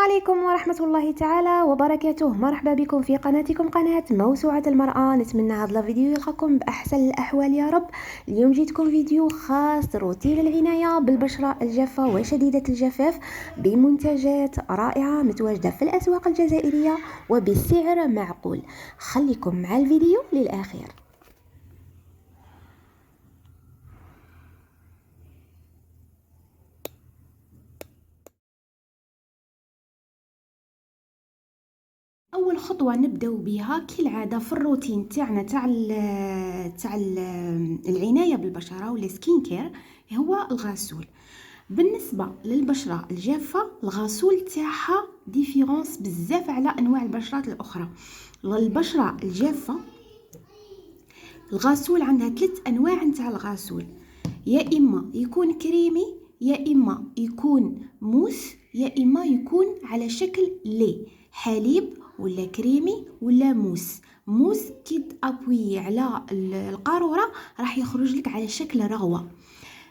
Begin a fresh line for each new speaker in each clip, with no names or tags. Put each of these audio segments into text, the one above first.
عليكم ورحمة الله تعالى وبركاته. مرحبا بكم في قناتكم قناة موسوعة المرأة. نتمنى هذا الفيديو يلقاكم بأحسن الأحوال يا رب. اليوم جيتكم فيديو خاص روتين العناية بالبشرة الجافة وشديدة الجفاف بمنتجات رائعة متواجدة في الأسواق الجزائرية وبسعر معقول. خليكم مع الفيديو للآخر. اول خطوه نبداو بها كالعاده في الروتين تاعنا تاع العنايه بالبشره ولا سكين كير هو الغسول. بالنسبه للبشره الجافه الغسول تاعها ديفيرونس بزاف على انواع البشرات الاخرى. البشره الجافه الغسول عندها 3 انواع نتاع الغسول، يا اما يكون كريمي، يا اما يكون موس، يا اما يكون على شكل لي حليب ولا كريمي ولا موس كي تابوي على القاروره راح يخرج لك على شكل رغوه.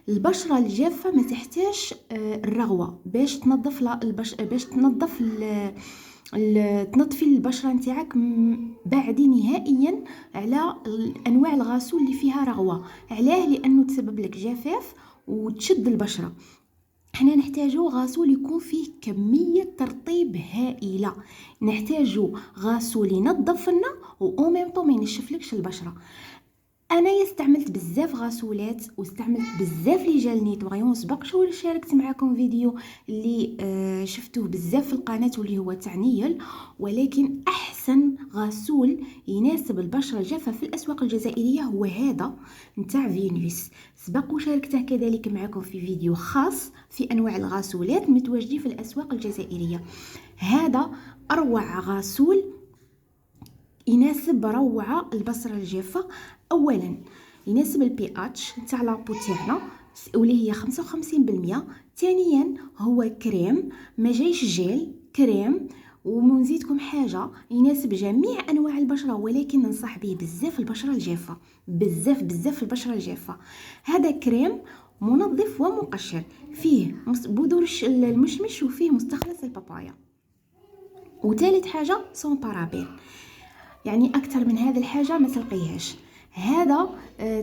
البشره الجافه ما تحتاج الرغوه باش تنظف تنظفي البشره نتاعك بعدي نهائيا على انواع الغسول اللي فيها رغوه. علاه؟ لانه تسبب لك جفاف وتشد البشره. احنا نحتاجو غسول يكون فيه كميه ترطيب هائله، نحتاجو غسول ينظف لنا و ميم طون ما ينشفلكش البشره. انا استعملت بزاف غسولات واستعملت بزاف لي جال نيتوايون، سبق شاركت معكم فيديو اللي شفتوه بزاف في القناه واللي هو تاع نيل، ولكن احسن غسول يناسب البشره الجافه في الاسواق الجزائريه هو هذا نتاع فينوس. سبق وشاركته كذلك معكم في فيديو خاص في انواع الغسولات المتواجدين في الاسواق الجزائريه. هذا اروع غسول يناسب روعه البشره الجافه. اولا يناسب البي اتش نتاع لابو تاعنا واللي هي 55%. ثانيا هو كريم، ما جايش جيل، كريم. ونزيدكم حاجه يناسب جميع انواع البشره، ولكن ننصح به بزاف البشره الجافه، بزاف البشره الجافه. هذا كريم منظف ومقشر، فيه بذور المشمش وفيه مستخلص البابايا. وثالث حاجه سون بارابين، يعني اكثر من هذا الحاجه ما تلقيهاش. هذا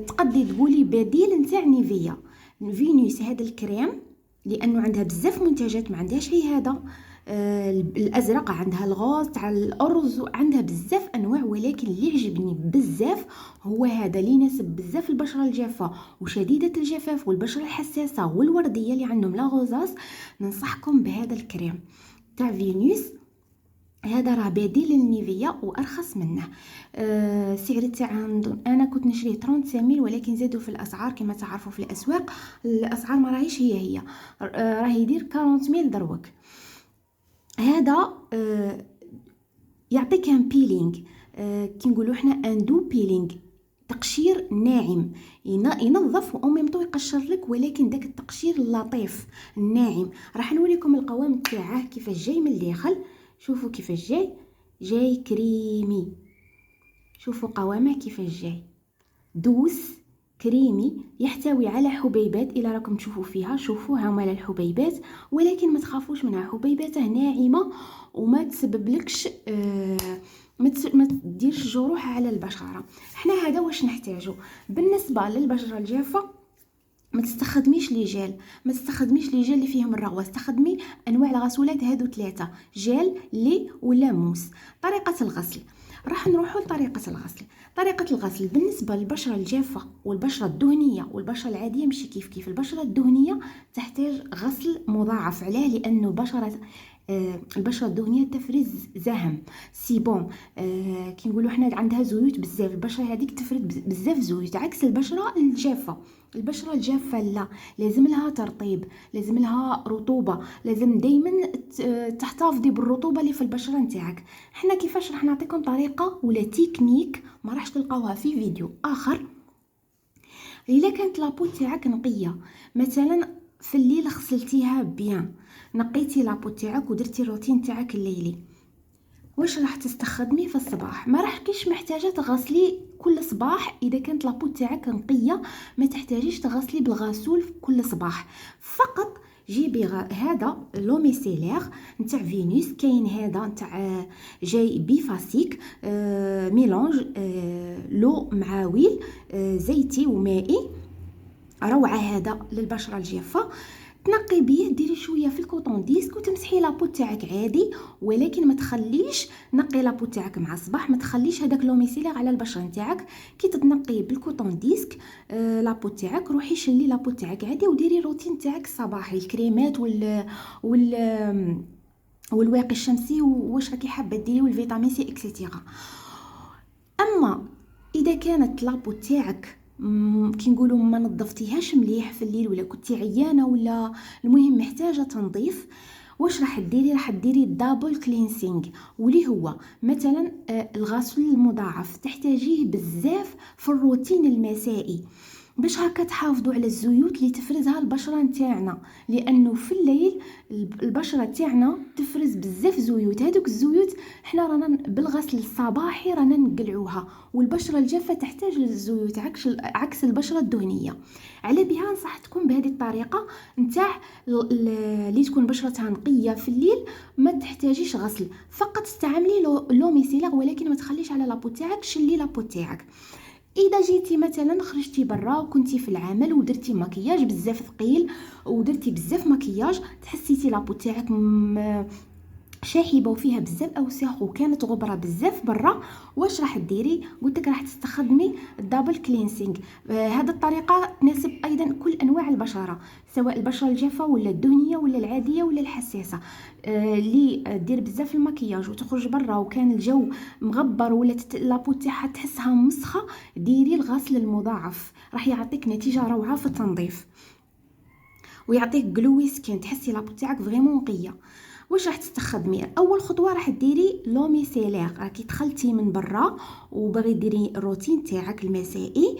تقدي تقولي بديل نتاع نيفيا. فينوس هذا الكريم لانه عندها بزاف منتجات، ما عندهاش غير هذا الازرق، عندها الغوز تاع الارز، عندها بزاف انواع، ولكن اللي عجبني بزاف هو هذا اللي يناسب بزاف البشره الجافه وشديده الجفاف والبشره الحساسه والورديه اللي عندهم لا غوزاس. ننصحكم بهذا الكريم تاع فينوس. هذا راه بديل للنيفيا وارخص منه. سعر تاعها انا كنت نشريه 35000، ولكن زادوا في الاسعار كما تعرفوا في الاسواق الاسعار ما راهيش هي راه يدير 40000 دروك. هذا يعطيك ان بيلينغ، كي نقولوا احنا ان دو بيلينغ، تقشير ناعم ينظف و ميم طون يقشر لك، ولكن داك التقشير اللطيف الناعم. راح نوريكم القوام تاعه كيفاش جاي من الداخل. شوفوا كيفاش جاي كريمي، شوفوا قوامه كيفاش جاي دوس كريمي، يحتوي على حبيبات الى راكم تشوفوا فيها. شوفوا هما الحبيبات، ولكن ما تخافوش منها، حبيباته ناعمه وما تسببلكش ما تديرش جروح على البشره. احنا هذا واش نحتاجو. بالنسبه للبشره الجافه ما تستخدميش لي جيل، ما تستخدميش لي جيل اللي فيهم الرغوه، استخدمي انواع الغسولات هادو 3، جيل لي ولا موس. طريقه الغسل، راح نروحوا لطريقه الغسل. طريقه الغسل بالنسبه للبشره الجافه والبشره الدهنيه والبشره العاديه ماشي كيف. البشره الدهنيه تحتاج غسل مضاعف. علاه؟ لانه البشره الدهنيه تفرز زهم سيبون، كي نقولوا احنا عندها زيوت بزاف. البشره هذيك تفرز بزاف زيوت، عكس البشره الجافه. البشره الجافه لا، لازم لها ترطيب، لازم لها رطوبه، لازم دائما تحتفظي بالرطوبه اللي في البشره نتاعك. احنا كيفاش راح نعطيكم طريقه ولا تكنيك ما راحش تلقاوها في فيديو اخر. الا كانت لابو تاعك نقيه، مثلا في الليل غسلتيها بيان، نقيتي لابو تاعك ودرتي الروتين تاعك الليلي، واش راح تستخدمي في الصباح؟ ما راح كيش محتاجه تغسلي كل صباح. اذا كانت لابو تاعك نقيه ما تحتاجيش تغسلي بالغسول كل صباح، فقط جيبي هذا لو ميسيلير نتاع فينوس، كاين هذا نتاع جاي بيفاسيك، ميلونج لو مع ويل زيتي ومائي، روعه هذا للبشره الجافه. تنقي بيه، ديري شويه في الكوطون ديسك وتمسحي لابو تاعك عادي، ولكن ما تخليش نقي لابو تاعك مع الصباح، ما تخليش هذاك لو ميسيلير على البشره نتاعك. كي تنقي بالكوطون ديسك لابو تاعك، روحي شلي لابو تاعك عادي وديري روتين تاعك الصباحي، الكريمات وال والواقي الشمسي واش راكي حابه ديري والفيتامين سي اكسيتيرا. اما اذا كانت لابو تاعك كي نقولوا ما نظفتيهاش مليح في الليل، ولا كنتي عيانه، ولا المهم محتاجه تنظيف، واش راح ديري؟ راح ديري دابل كلينسينغ، واللي هو مثلا الغسول المضاعف تحتاجيه بزاف في الروتين المسائي، باش هكا تحافظوا على الزيوت اللي تفرزها البشره نتاعنا، لانه في الليل البشره تاعنا تفرز بزاف زيوت. هذوك الزيوت احنا رانا بالغسل الصباحي رانا نقلعوها، والبشره الجافه تحتاج للزيوت عكس البشره الدهنيه. على بها نصحتكم بهذه الطريقه نتاع اللي تكون بشرتها نقيه في الليل، ما تحتاجيش غسل، فقط استعملي لو ميسيلير، ولكن ما تخليش على لابو تاعك، شلي لابو تاعك. اذا جيتي مثلا خرجتي برا وكنتي في العمل ودرتي مكياج بزاف ثقيل ودرتي بزاف مكياج، تحسيتي لابو تاعك شاحبه وفيها بزاف اوساخ وكانت غبره بزاف برا، واش راح ديري؟ قلت لك راح تستخدمي الدبل كلينسينغ. هذه الطريقه تناسب ايضا كل انواع البشره، سواء البشره الجافه ولا الدهنيه ولا العاديه ولا الحساسه. اللي دير بزاف المكياج وتخرج برا وكان الجو مغبر ولا لابو تاعها تحسها مسخه، ديري الغسل المضاعف، راح يعطيك نتيجه روعه في التنظيف ويعطيك جلوي سكين، تحسي لابو تاعك فريمون نقيه. واش راح تستخدمي؟ اول خطوه راح ديري لو ميسيلير، راكي دخلتي من برا وبغي ديري الروتين تاعك المسائي،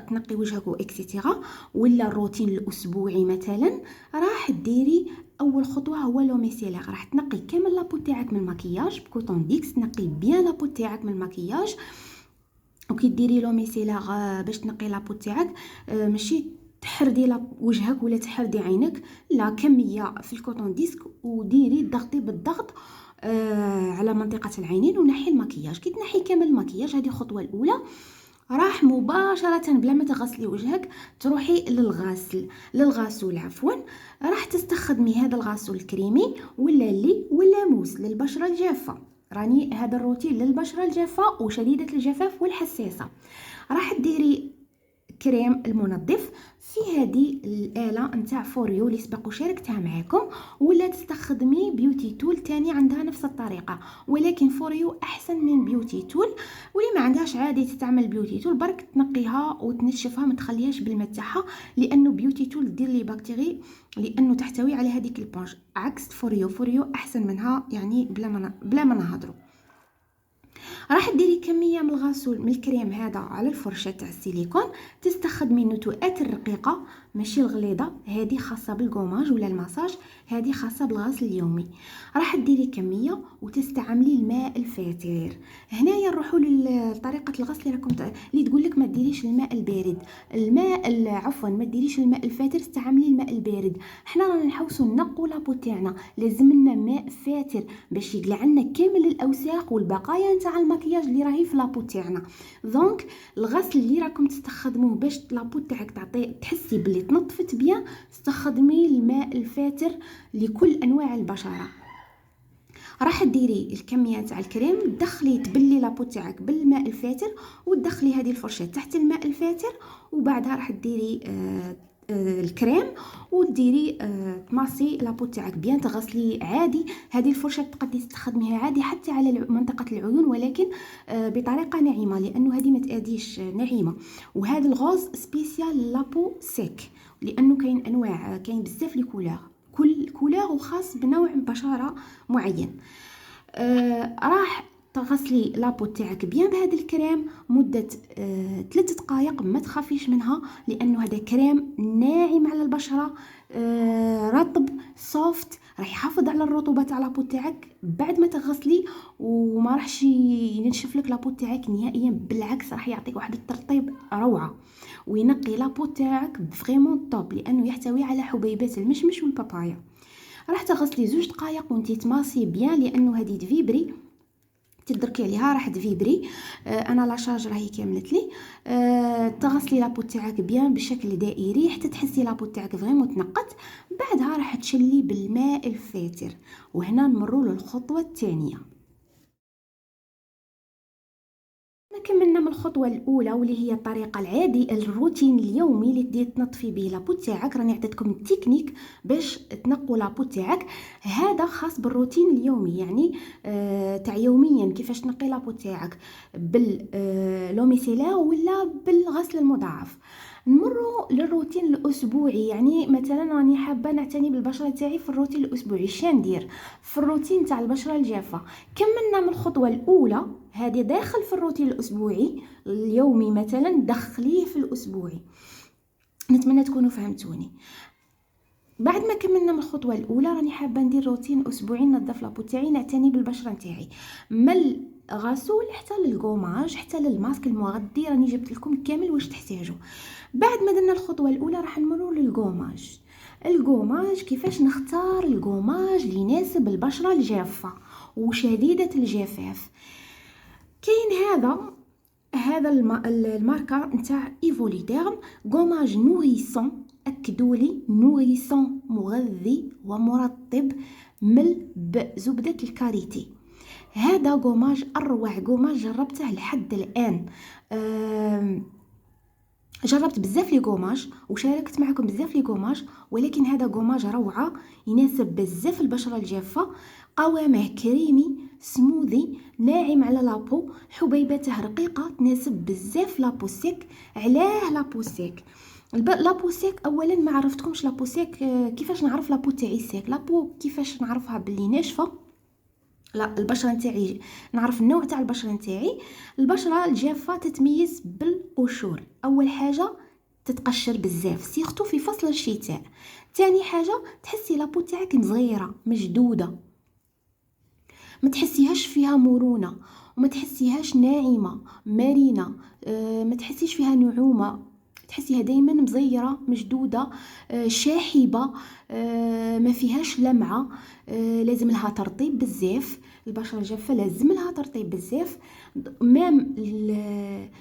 تنقي وجهك واكسيتيرا، ولا الروتين الاسبوعي مثلا، راح ديري اول خطوه هو لو ميسيلير. راح تنقي كامل لابو تاعك من المكياج بكوطون ديكس، تنقي بيان لابو تاعك من المكياج، وكي ديري لو ميسيلير باش تنقي لابو تاعك ماشي تحردي وجهك ولا تحردي عينك، لا، كميه في الكوطون ديسك وديري ضغطي بالضغط على منطقه العينين ونحي المكياج. كي تنحي كامل المكياج، هذه الخطوه الاولى، راح مباشره بلا ما تغسلي وجهك تروحي للغسول عفوا، راح تستخدمي هذا الغسول الكريمي ولا اللي ولا موس للبشره الجافه. راني هذا الروتين للبشره الجافه وشديده الجفاف والحساسه. راح ديري كريم المنظف في هذه الآلة نتاع فوريو اللي سبق وشاركتها معاكم، ولا تستخدمي بيوتي تول تاني عندها نفس الطريقة، ولكن فوريو أحسن من بيوتي تول. واللي ما عندهاش عادي تستعمل بيوتي تول، برك تنقيها وتنشفها، ما تخليهاش بالماء تاعها، لأنه بيوتي تول دير لي بكتيري، لأنه تحتوي على هذيك البونج، عكس فوريو أحسن منها يعني بلا ما نهضروا. راح ديري كميه من الغسول من الكريم هذا على الفرشه تاع السيليكون، تستخدمي النتوءات الرقيقه ماشي الغليظه، هذه خاصه بالكوماج ولا المساج، هذه خاصه بالغسل اليومي. راح ديري كميه وتستعملي الماء الفاتر. هنايا نروحوا لطريقه الغسل اللي راكم اللي تقول لك ما ديريش الماء البارد، عفوا ما ديريش الماء الفاتر، استعملي الماء البارد. حنا رانا نحوسوا نقوا لابو تاعنا، لازم لنا ماء فاتر باش يقلع لنا كامل الاوساخ والبقايا نتاع المكياج اللي راهي في لابو تاعنا. دونك الغسل اللي راكم تستخدموه باش لابو تاعك تحسي بلي تنظفت بيان، استخدمي الماء الفاتر لكل انواع البشره. راح ديري الكميه تاع الكريم، تدخلي تبلي لابو تاعك بالماء الفاتر، وتدخلي هذه الفرشه تحت الماء الفاتر، وبعدها راح ديري الكريم وديري تماسي لابو تاعك بيان، تغسلي عادي. هذه الفرشه تقدري تستخدميها عادي حتى على منطقه العيون، ولكن بطريقه ناعمه، لانه هذه ما تاديش ناعمه. وهذا الغوز سبيسيال لابو سيك، لانه كاين انواع، كاين بزاف لي كل كولور وخاص بنوع بشره معين. راح تغسلي لابو تاعك بيان بهذا الكريم مده 3 دقائق. ما تخافيش منها لانه هذا كريم ناعم على البشره، رطب سوفت، راح يحافظ على الرطوبه تاع لابو تاعك بعد ما تغسلي، وما راحش ينشف لك لابو تاعك نهائيا، بالعكس راح يعطيك واحد الترطيب روعه، وينقي لابو تاعك فريمون توب لانه يحتوي على حبيبات المشمش والبابايا. راح تغسلي 2 دقائق وانتي تماسي بيان لانه هذه تفيبري، تدركي عليها راح تفيبري. انا لا شارج راهي كملت لي. تغسلي لابو تاعك بيان بشكل دائري حتى تحسي لابو تاعك فريمون تنقت. بعدها راح تشلي بالماء الفاتر، وهنا نمروا للخطوه الثانيه. كملنا من الخطوه الاولى واللي هي الطريقه العادي الروتين اليومي اللي تدير تنظفي به لابو تاعك. راني عطيتكم التكنيك باش تنقوا لابو تاعك، هذا خاص بالروتين اليومي، يعني تاع يوميا كيفاش تنقي لابو تاعك باللوميسيلار ولا بالغسل المضاعف. نمروا للروتين الاسبوعي، يعني مثلا راني حابه نعتني بالبشره تاعي في الروتين الاسبوعي. شندير في الروتين تاع البشره الجافه؟ كملنا من الخطوه الاولى، هذه داخل في الروتين الاسبوعي اليومي، مثلا دخليه في الاسبوعي. نتمنى تكونوا فهمتوني. بعد ما كملنا من الخطوه الاولى راني حابه ندير روتين اسبوعي ننظف لابو تاعي، نعتني بالبشره نتاعي من الغسول حتى للغوماج حتى للماسك المغذي، راني جبت لكم كامل واش تحتاجوا. بعد ما درنا الخطوه الاولى راح نمروا للغوماج. الغوماج كيفاش نختار الغوماج اللي يناسب البشره الجافه وشديده الجفاف. كاين هذا الماركه نتاع ايفوليديرم غوماج نوريسون، اكدولي نوريسون، مغذي ومرطب، مل بزبده الكاريتي. هذا غوماج اروع غوماج جربته لحد الان. جربت بزاف لي غوماج وشاركت معكم بزاف لي غوماج، ولكن هذا غوماج روعه يناسب بزاف البشره الجافه. قوامه كريمي سموذي ناعم على لابو، حبيباته رقيقه تناسب بزاف لابو سيك. علاه لابو سيك؟ لابو سيك اولا ما عرفتكمش لابو سيك. كيفاش نعرف لابو تاعي سيك؟ لابو كيفاش نعرفها باللي ناشفه؟ لا، البشره نتاعي نعرف النوع تاع البشره نتاعي. البشره الجافه تتميز بالقشور، اول حاجه تتقشر بزاف سيرتو في فصل الشتاء. ثاني حاجه تحسي لابو تاعك صغيره مشدوده، ما تحسيهاش فيها مرونه، وما تحسيهاش ناعمه مرنه، ما تحسيش فيها نعومه، تحسيها دايما مزيره مشدوده، شاحبه، ما فيهاش لمعه. لازم لها ترطيب بزاف، البشره الجافه لازم لها ترطيب بزاف. مام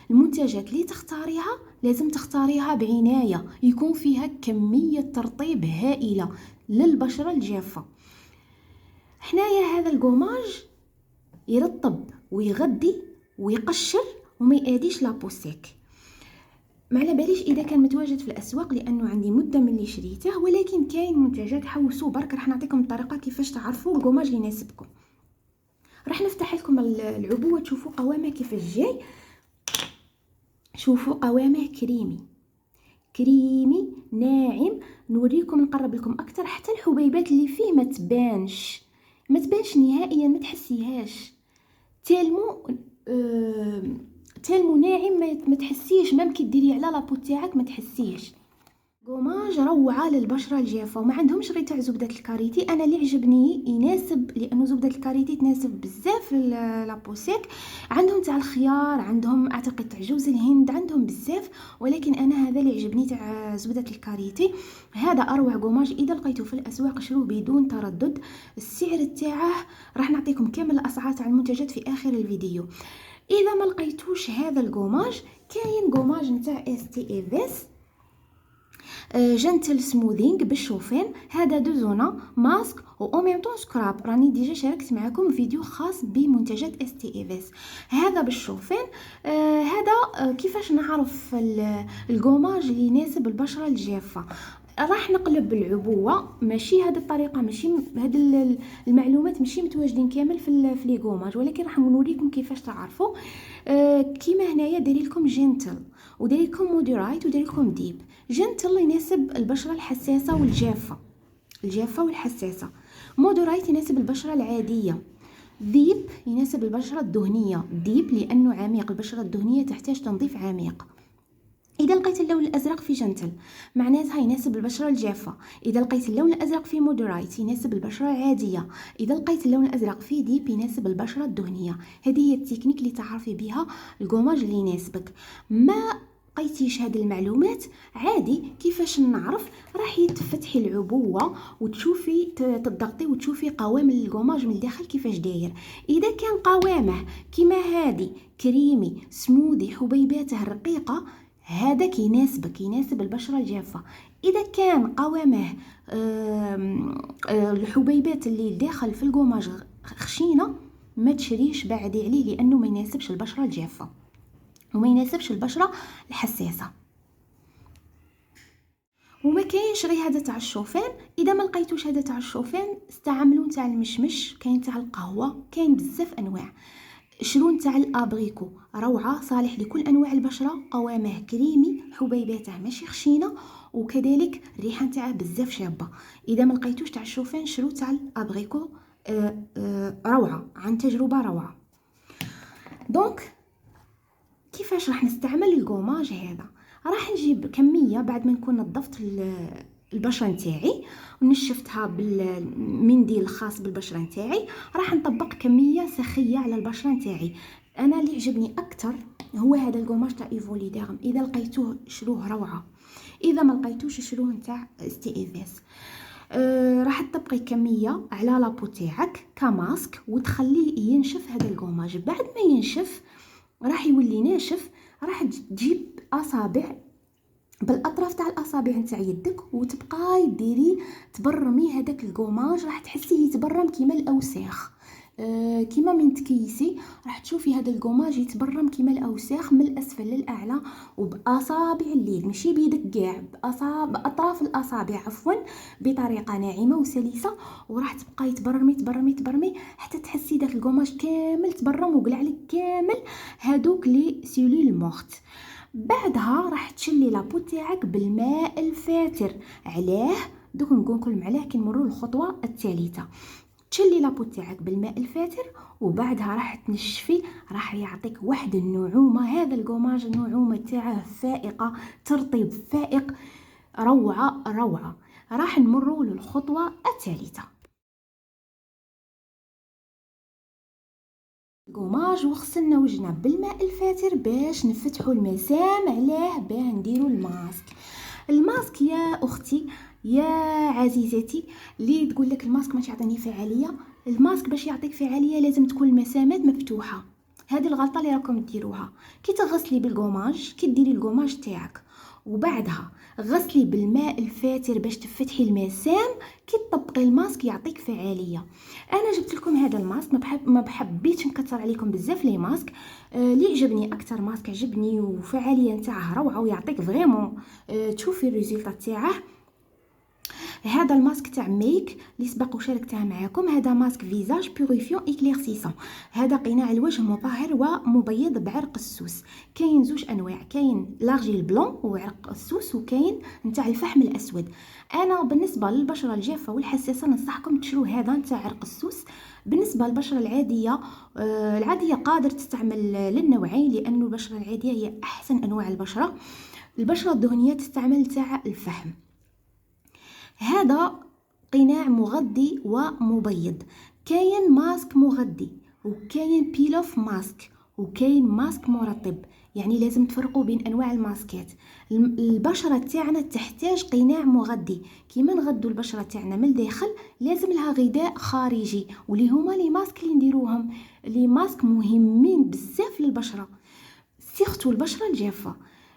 المنتجات اللي تختاريها لازم تختاريها بعنايه، يكون فيها كميه ترطيب هائله للبشره الجافه. حنايا هذا الغوماج يرطب ويغذي ويقشر وما يأذيش لابوسيك. ما على باليش اذا كان متواجد في الاسواق لانه عندي مده من اللي شريته، ولكن كاين منتجات حوسوا برك. راح نعطيكم الطريقه كيفاش تعرفوا الغوماج اللي يناسبكم. راح نفتح لكم العبوه تشوفوا قوامه كيفاش جاي. شوفوا قوامه كريمي ناعم. نوريكم نقرب لكم اكثر حتى الحبيبات اللي فيه ما تبانش نهائيا، ما تحسيهاش. تالمو ناعم، ما تحسيش مام كي ديريه على لابو تاعك ما تحسيش. غوماج روعه للبشره الجافه، وما عندهمش غير تاع زبده الكاريتي. انا اللي عجبني يناسب لانه زبده الكاريتي تناسب بزاف لابوسيك. عندهم تاع الخيار، عندهم اعتقد تاع جوز الهند، عندهم بزاف، ولكن انا هذا اللي عجبني تاع زبده الكاريتي. هذا اروع غوماج، اذا لقيتوه في الاسواق شروه بدون تردد. السعر تاعه راح نعطيكم كامل الاسعار تاع المنتجات في اخر الفيديو. اذا ما لقيتوش هذا الغوماج كاين غوماج نتاع STEVES جنتل سموذينغ بالشوفان. هذا دو زونا ماسك و ميم طون سكراب. راني ديجا شاركت معكم فيديو خاص بمنتجات STEVES. هذا بالشوفان. هذا كيفاش نعرف الغوماج اللي يناسب البشره الجافه. راح نقلب العبوه، ماشي هذه الطريقه، ماشي هذه المعلومات ماشي متواجدين كامل في لي غوماج، ولكن راح نوريكم كيفاش تعرفوا. كيما هنايا داير لكم جنتل وداير لكم موديرايت وداير لكم ديب. جنتل يناسب البشره الحساسه والحساسه. موديرايت يناسب البشره العاديه. ديب يناسب البشرة الدهنية، ديب لأنه عميق، البشرة الدهنية تحتاج تنظيف عميق. إذا لقيت اللون الأزرق في جنتل معناتها يناسب البشرة الجافة. إذا لقيت اللون الأزرق في مودرايت يناسب البشرة العادية. إذا لقيت اللون الأزرق في ديب يناسب البشرة الدهنية. هذه هي التكنيك اللي تعرفي بها الكوماج اللي يناسبك. ما لقيتيش هذه المعلومات عادي، كيفاش نعرف؟ راح تفتحي العبوه وتشوفي تضغطي وتشوفي قوام الكوماج من الداخل كيفاش داير. اذا كان قوامه كيما هادي كريمي سموذي حبيباته رقيقه هذاك يناسبك، يناسب البشرة الجافة. إذا كان قوامه الحبيبات اللي داخل في القماش خشينة ما تشريش، بعدي عليه لأنه ما يناسبش البشرة الجافة وما يناسبش البشرة الحساسة. وما كاينش غير هذا تاع الشوفان. اذا ما لقيتوش هذا تاع الشوفان استعملوا تاع المشمش، كاين تاع القهوه، كاين بزاف انواع. شرو تاع الابريكو روعه، صالح لكل انواع البشره، قوامه كريمي حبيباته ماشي خشينه وكذلك الريحه نتاعه بزاف شابه. اذا ما لقيتوش تاع الشوفان شرو تاع الابريكو، روعه، عن تجربه روعه. دونك كيفاش راح نستعمل الكوماج هذا؟ راح نجيب كميه بعد ما نكون نظفت البشره نتاعي ونشفتها بالمنديل الخاص بالبشره نتاعي، راح نطبق كميه سخيه على البشره نتاعي. انا اللي عجبني اكثر هو هذا الكوماج تاع ايفوليديرم، اذا لقيتوه شروه روعه، اذا ما لقيتوش شروه نتاع استي ايفيس. راح تطبقي كميه على لابو تاعك كماسك وتخليه ينشف هذا الكوماج. بعد ما ينشف راح يولي ناشف، راح تجيب اصابع بالاطراف تاع الاصابع نتاع يدك وتبقاي ديري تبرمي هذاك الكوماج، راح تحسيه يتبرم كيما الاوساخ. كيما من تكيسي راح تشوفي هذا الكوماج يتبرم كيما الاوساخ من الاسفل للاعلى وباصابع اليد، ماشي بيدك كاع، باطراف الاصابع عفوا، بطريقه ناعمه وسلسه، وراح تبقاي تبرمي تبرمي تبرمي حتى تحسي داك الكوماج كامل تبرم وقلع لك كامل هادوك لي سيلول مورت. بعدها راح تشلي لابو تاعك بالماء الفاتر. علاه؟ دوك نقولكم علاه كي نمروا للخطوه الثالثه. تشلي لابو تاعك بالماء الفاتر وبعدها راح تنشفي، راح يعطيك واحد النعومه. هذا الكوماج النعومه تاعه فائقه، ترطيب فائق، روعه روعه. راح نمروا للخطوه الثالثه. الكوماج وغسلنا وجهنا بالماء الفاتر باش نفتحوا المسام. علاه؟ باه نديروا الماسك. الماسك يا اختي يا عزيزتي اللي تقول لك الماسك ما يعطيني فعاليه، الماسك باش يعطيك فعاليه لازم تكون المسامات مفتوحه. هذه الغلطه اللي راكم ديروها. كي تغسلي بالكوماج، كي ديري الكوماج تاعك وبعدها غسلي بالماء الفاتر باش تفتحي المسام، كي تطبقي الماسك يعطيك فعاليه. انا جبت لكم هذا الماسك، ما بحبيتش نكثر عليكم بزاف لي ماسك. اللي عجبني اكثر ماسك عجبني وفعاليه نتاعه روعه ويعطيك فريمون تشوفي الريزلت تاعه، هذا الماسك تاع ميك اللي سبق وشاركتها معكم. هذا ماسك فيزاج بيوريفيون اكليرسيسون، هذا قناع الوجه مطهر ومبيض بعرق السوس. كاين زوج انواع، كاين لارجيل بلون وعرق السوس، وكاين نتاع الفحم الاسود. انا بالنسبه للبشره الجافه والحساسه ننصحكم تشرو هذا نتاع عرق السوس. بالنسبه للبشره العاديه قادر تستعمل للنوعين، لانه البشره العاديه هي احسن انواع البشره. البشره الدهنيه تستعمل تاع الفحم. هذا قناع مغذي ومبيض. كاين ماسك مغذي وكاين بيلوف ماسك وكاين ماسك مرطب، يعني لازم تفرقوا بين انواع الماسكات. البشره تاعنا تحتاج قناع مغذي، كيما نغذوا البشره تاعنا من الداخل لازم لها غذاء خارجي، واللي هما لي ماسك اللي نديروهم. لي ماسك مهمين بزاف للبشره، سيرتو البشره الجافه.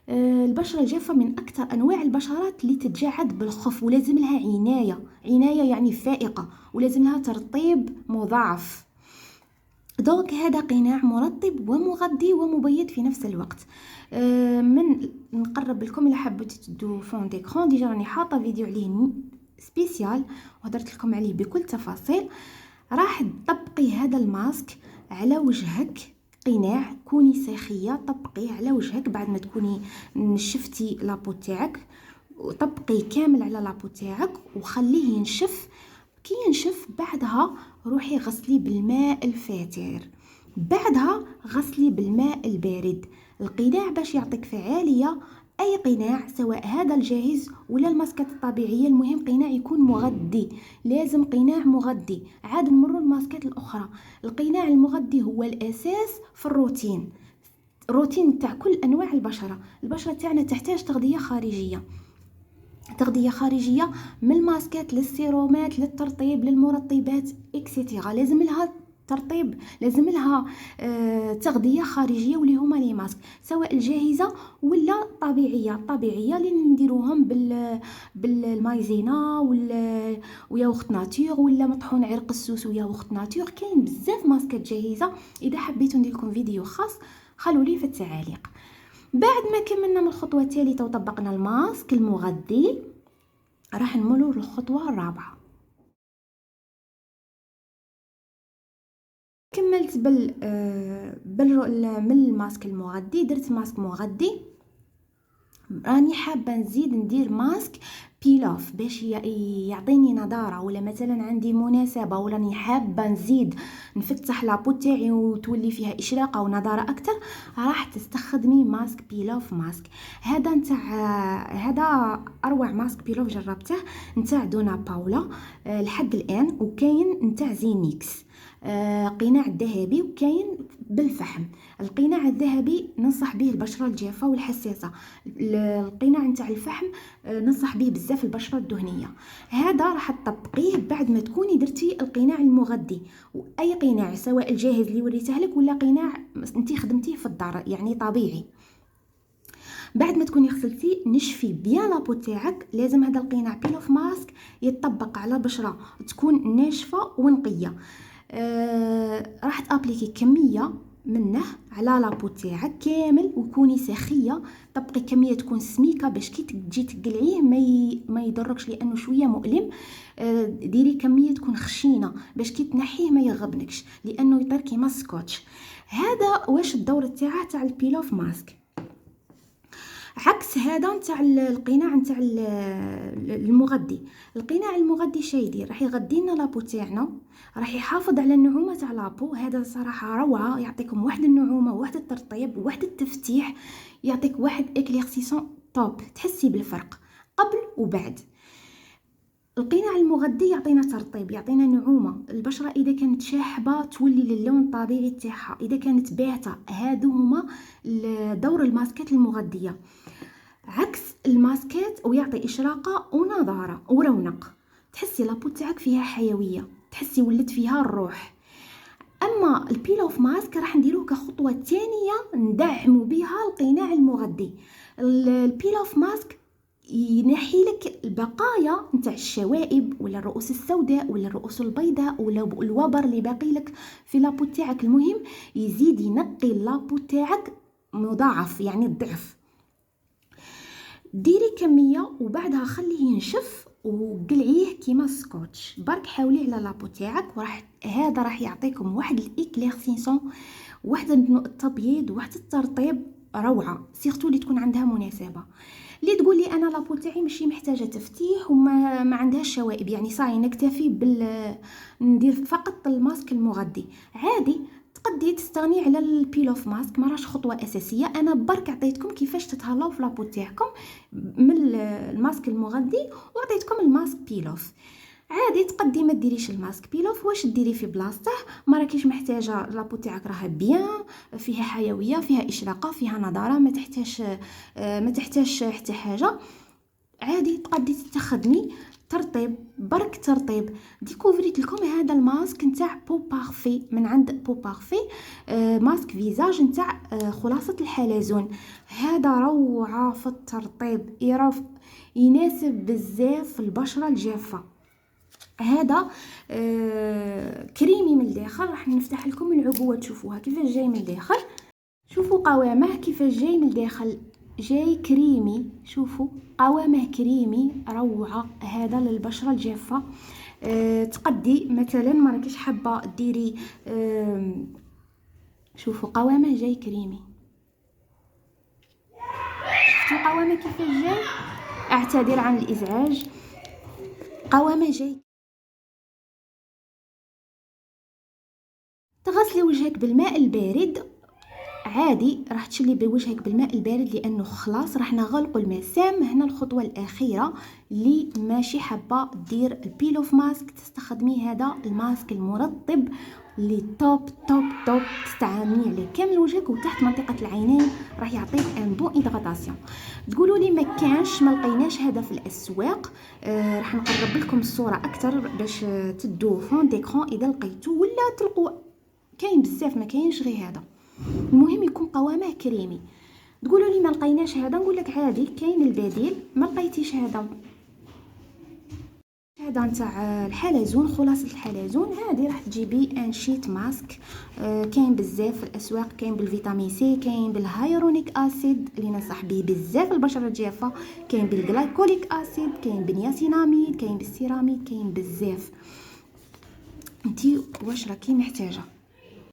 البشرة الجافة من أكثر أنواع البشرات اللي تتجعد بالخف، ولازم لها عناية يعني فائقة، ولازم لها ترطيب مضاعف. دونك هذا قناع مرطب ومغذي ومبيض في نفس الوقت. من نقرب لكم إلا حبيتوا تدو فون ديكرون، ديجا راني حاطة فيديو عليه سبيسيال وهدرت لكم عليه بكل تفاصيل. راح تطبقي هذا الماسك على وجهك، قناع، كوني ساخيه طبقيه على وجهك بعد ما تكوني نشفتي لابو تاعك، طبقي كامل على لابو تاعك وخليه ينشف كي ينشف بعدها روحي غسلي بالماء الفاتر، بعدها غسلي بالماء البارد. القناع باش يعطيك فعالية، اي قناع سواء هذا الجاهز ولا الماسكات الطبيعية، المهم قناع يكون مغذي، لازم قناع مغذي. عاد نمروا الماسكات الاخرى. القناع المغذي هو الاساس في الروتين تاع كل انواع البشرة. البشرة تاعنا تحتاج تغذية خارجية، تغذية خارجية من الماسكات للسيرومات للترطيب للمرطبات اكسيتيرا. لازم لها ترطيب، لازم لها تغذية خارجية، واللي هما لي ماسك سواء الجاهزة ولا طبيعية اللي نديروهم بالمايزينا ويا وخت ناتور، ولا مطحون عرق السوس ويا وخت ناتور. كاين بزاف ماسكات جاهزة. اذا حبيتوا ندير لكم فيديو خاص خلوا لي في التعاليق. بعد ما كملنا من الخطوة الثالثة وطبقنا الماسك المغذي، راح نمروا للخطوة الرابعة. كملت من الماسك المغذي، درت ماسك مغذي. راني حابة نزيد ندير ماسك بيلوف باش يعطيني نضارة، ولا مثلا عندي مناسبة وراني حابة نزيد نفتح لابو تاعي وتولي فيها اشراقة ونضارة اكتر، راح تستخدمي ماسك بيلوف. ماسك هذا اروع ماسك بيلوف جربته، نتاع دونا باولا لحد الان، وكاين نتاع زينيكس قناع ذهبي، وكاين بالفحم. القناع الذهبي ننصح به البشرة الجافة والحساسة، القناع نتاع الفحم ننصح به بزاف البشرة الدهنية. هذا راح تطبقيه بعد ما تكوني درتي القناع المغذي، واي قناع سواء الجاهز اللي وريته لك ولا قناع انتي خدمتيه في الدار يعني طبيعي. بعد ما تكوني غسلتي نشفي بيان لابو تاعك. لازم هذا القناع بيلوف ماسك يطبق على بشرة تكون ناشفة ونقية. راح تابليكي كميه منه على لابو تاعك كامل، وكوني سخيه. طبقي كميه تكون سميكه باش كي تجي تقلعيه ما يضركش لانه شويه مؤلم. ديري كميه تكون خشينه باش كي تنحيه ما يغبنكش لانه يطير كيما السكوتش. هذا واش الدور تاع البيلوف ماسك. عكس هذا نتاع القناع نتاع المغذي. القناع المغذي شي يدير؟ راح يغذي لنا لابو تاعنا، راح يحافظ على النعومه تاع لابو. هذا صراحه روعه، يعطيكم واحد النعومه وواحد الترطيب وواحد التفتيح، يعطيك واحد اكليرسيسون توب، تحسي بالفرق قبل وبعد. القناع المغذي يعطينا ترطيب، يعطينا نعومه. البشره اذا كانت شاحبه تولي للون الطبيعي تاعها، اذا كانت باهته. هادو هما دور الماسكات المغذيه. عكس الماسكات ويعطي اشراقه ونضاره ورونق، تحسي لابو تاعك فيها حيويه، تحسي ولت فيها الروح. اما البيلوف ماسك راح نديروه كخطوه ثانيه ندعموا بها القناع المغذي. البيلوف ماسك ينحي لك البقايا نتاع الشوائب ولا الرؤوس السوداء ولا الرؤوس البيضاء ولا الوبر اللي باقي لك في لابو تاعك. المهم يزيد ينقي اللابو تاعك مضاعف، يعني الضعف. ديري كميه وبعدها خليه ينشف وقلعيه كيما سكوتش. برك حاولي على لابو تاعك، هذا راح يعطيكم واحد الاكليرسيسون، واحد التبييض، واحد الترطيب روعه، سيرتو اللي تكون عندها مناسبه. اللي تقول لي انا لابو تاعي ماشي محتاجه تفتيح وما عندهاش شوائب، يعني صاي نكتفي ندير فقط الماسك المغذي، عادي تقدي تستغني على البيلوف ماسك، ما راش خطوه اساسيه. انا برك عطيتكم كيفاش تتهلاو في لابو تاعكم من الماسك المغذي، وعطيتكم الماسك بيلوف. عادي تقدي ما ديريش الماسك بيلوف، واش ديري في بلاصته، ما راكيش محتاجه لابو تاعك راها بيان، فيها حيويه، فيها اشراقه، فيها نضاره، ما تحتاجش حتى حاجه. عادي تقدي تستخدمي ترطيب، برك ترطيب. ديكوفريت لكم هذا الماسك نتاع بو بارفي من عند بو بارفي، ماسك فيزاج نتاع خلاصه الحلزون. هذا روعه في الترطيب، يناسب بزاف البشره الجافه. هذا كريمي من الداخل. راح نفتح لكم العبوه تشوفوها كيفاش جاي من الداخل. شوفوا قوامه كيفاش جاي من الداخل، جاي كريمي. شوفوا قوامه كريمي روعه. هذا للبشره الجافه. تقدي مثلا ما راكيش حابه ديري، شوفوا قوامه جاي كريمي. شفتوا قوامه كيفاش جاي؟ اعتذر عن الازعاج. قوامه جاي تغسلي وجهك بالماء البارد عادي، راح تشلي بوجهك بالماء البارد لانه خلاص راح نغلقوا المسام. هنا الخطوه الاخيره اللي ماشي حابه دير البيل اوف ماسك، تستخدمي هذا الماسك المرطب اللي توب توب توب، تستعمليه على كامل وجهك وتحت منطقه العينين، راح يعطيك ان بون هيدغاتاسيون. تقولوا لي ما كانش، ما لقيناش هذا في الاسواق. راح نقرب لكم الصوره اكثر باش تدو فون ديكرون اذا لقيتو، ولا تلقوا كاين بزاف، ما كاينش غير هذا. المهم يكون قوامه كريمي. تقولوا لي ما لقيناش هذا، نقول لك عادي كاين البديل. ما لقيتيش هذا نتاع الحلزون، خلاصه الحلزون، عادي راح تجيبي ان شيت ماسك. كاين بزاف في الاسواق، كاين بالفيتامين سي، كاين بالهيرونيك اسيد اللي ننصح به بزاف البشره الجافه، كاين بالجلايكوليك اسيد، كاين بالنياسيناميد، كاين بالسيراميد، كاين بزاف. انتي واش راكي محتاجه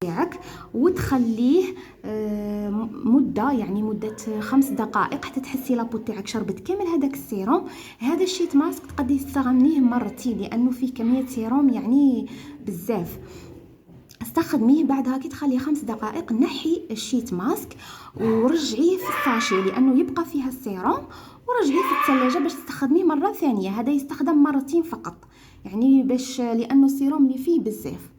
تاعك، وتخليه مده، يعني مده 5 دقائق حتى تحسي لابو تاعك شربت كامل هذاك السيروم. هذا الشيت ماسك تقدري تستعمليه مرتين لانه فيه كميه سيروم يعني بزاف. استخدميه بعدها كي تخليه 5 دقائق، نحي الشيت ماسك ورجعيه في الساشي لانه يبقى فيها السيروم، ورجعيه في الثلاجه باش تستخدميه مره ثانيه. هذا يستخدم مرتين فقط، يعني باش لانه السيروم اللي فيه بزاف.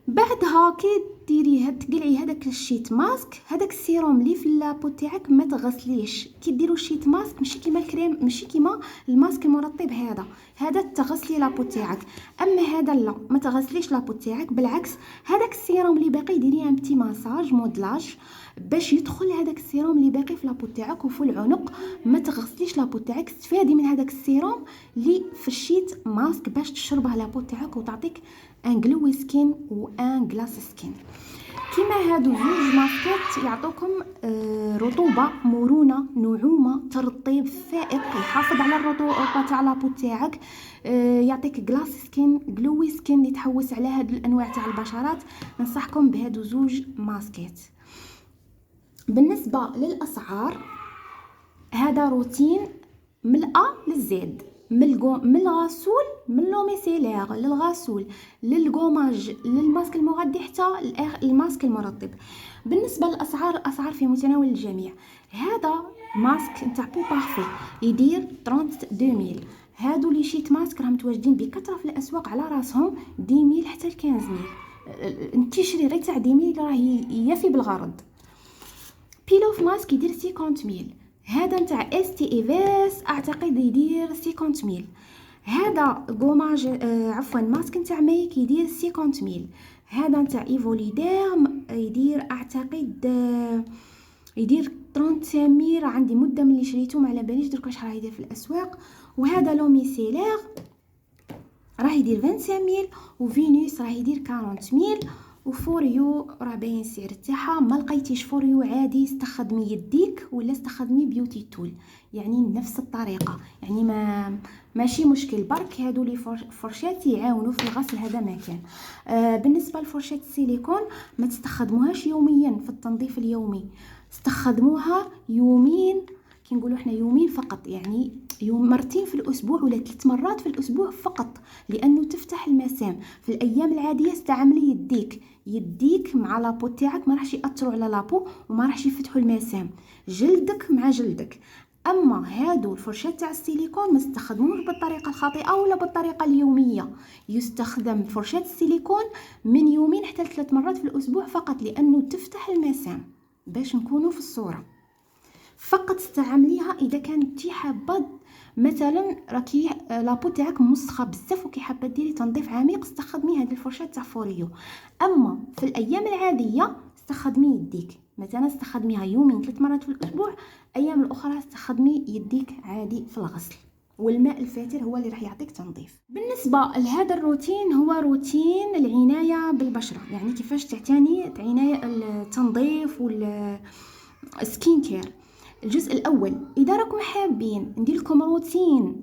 بعدها كي ديريه تقلعي هذاك الشيت ماسك، هذاك السيروم اللي في لابو تاعك ما تغسليش. كي ديروا الشيت ماسك ماشي كيما الكريم، ماشي كيما الماسك المرطب، هذا تغسلي لابو تاعك. اما هذا لا، ما تغسليش لابو تاعك، بالعكس هذاك السيروم اللي باقي ديريه ان بتي ماساج مودلاج باش يدخل هذاك السيروم اللي باقي في لابو تاعك وفي العنق. ما تغسليش لابو تاعك، استفادي من هذاك السيروم اللي في الشيت ماسك باش تشربه لابو تاعك وتعطيك ان جلوي سكين وان جلاس سكين. كيما هادو زوج ماسكات يعطوكم رطوبه، مرونه، نعومه، ترطيب فائق، يحافظ على الرطوبه تاع لابو تاعك، يعطيك جلاس سكين، جلوي سكين اللي تحوس على هاد الانواع تاع البشرات. ننصحكم بهادو زوج ماسكات. بالنسبه للاسعار، هذا روتين من الأ للزد، من الغسول، من لوميسيلير للغسول، للغوماج، للماسك المغذي، حتى الماسك المرطب. بالنسبه للاسعار، الاسعار في متناول الجميع. هذا ماسك نتاع بو بارفي يدير 32000. هادو لي شيت ماسك راهم متواجدين بكثره في الاسواق على راسهم 10000 حتى 15000. انت شري غير تاع 10000 راه يفي بالغرض. بيلوف ماسك يدير 50000. هذا نتاع استي ايفاس اعتقد يدير 50000. هذا غوماج عفوا ماسك نتاع ميك يدير 50000. هذا نتاع ايفوليديرم يدير اعتقد يدير 35000. عندي مده من اللي شريته، ما على باليش درك واش راه يدير في الاسواق. وهذا لوميسيلير راه يدير 25000، وفينوس راه يدير 40000. وفوريو راه باين السعر تاعها. ما لقيتيش فوريو عادي استخدمي يديك ولا استخدمي بيوتي تول، يعني نفس الطريقه، يعني ماشي مشكل. برك هادو لي فرشات يعاونوا في الغسل، هذا ما كان. بالنسبه لفرشات السيليكون ما تستخدموهاش يوميا في التنظيف اليومي، استخدموها يومين، كي نقولوا احنا يومين فقط، يعني مرتين في الاسبوع ولا 3 مرات في الاسبوع فقط، لانه تفتح المسام. في الايام العاديه استعملي يديك مع لابو تاعك، ما راحش ياثروا على لابو وما راحش يفتحوا المسام، جلدك مع جلدك. اما هادو الفرشات تاع السيليكون ما تستخدموش بالطريقه الخاطئه ولا بالطريقه اليوميه. يستخدم فرشاه السيليكون من يومين حتى 3 مرات في الاسبوع فقط، لانه تفتح المسام. باش نكونوا في الصوره، فقط استعمليها اذا كنتي حابه مثلا راكي لابو تاعك مسخه بزاف وكي حابه ديري تنظيف عميق، استخدمي هذه الفرشه تاع فوريو. اما في الايام العاديه استخدمي يديك، مثلا استخدميها يومين 3 مرات في الاسبوع. ايام الاخرى استخدمي يديك عادي في الغسل، والماء الفاتر هو اللي راح يعطيك تنظيف. بالنسبه لهذا الروتين هو روتين العنايه بالبشره، يعني كيفاش تعتني عنايه التنظيف والسكين كير. الجزء الاول، اذا راكم حابين ندير لكم روتين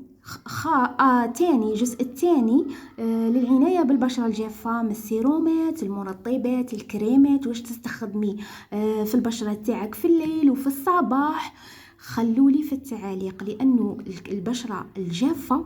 تاني، الجزء الثاني للعنايه بالبشره الجافه، من السيرومات، المرطبات، الكريمات، واش تستخدمي في البشره تاعك في الليل وفي الصباح، خلولي في التعاليق. لانه البشره الجافه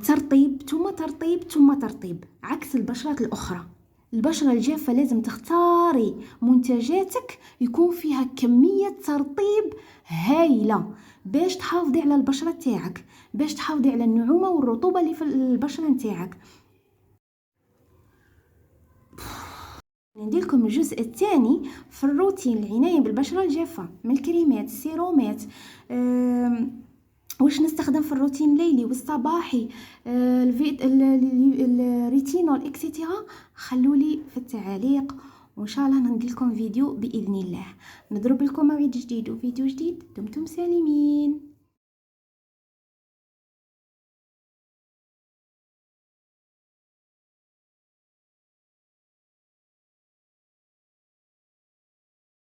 ترطيب ثم ترطيب ثم ترطيب، عكس البشرات الاخرى. البشرة الجافة لازم تختاري منتجاتك يكون فيها كمية ترطيب هايلة باش تحافظي على البشرة تاعك، باش تحافظي على النعومة والرطوبة اللي في البشرة نتاعك. ندير لكم الجزء الثاني في الروتين العناية بالبشرة الجافة من الكريمات، السيرومات، واش نستخدم في الروتين الليلي والصباحي، الريتينول اكسيتيرا. خلولي في التعاليق وان شاء الله ندير لكم فيديو باذن الله. نضرب لكم موعد جديد وفيديو جديد. دمتم سالمين.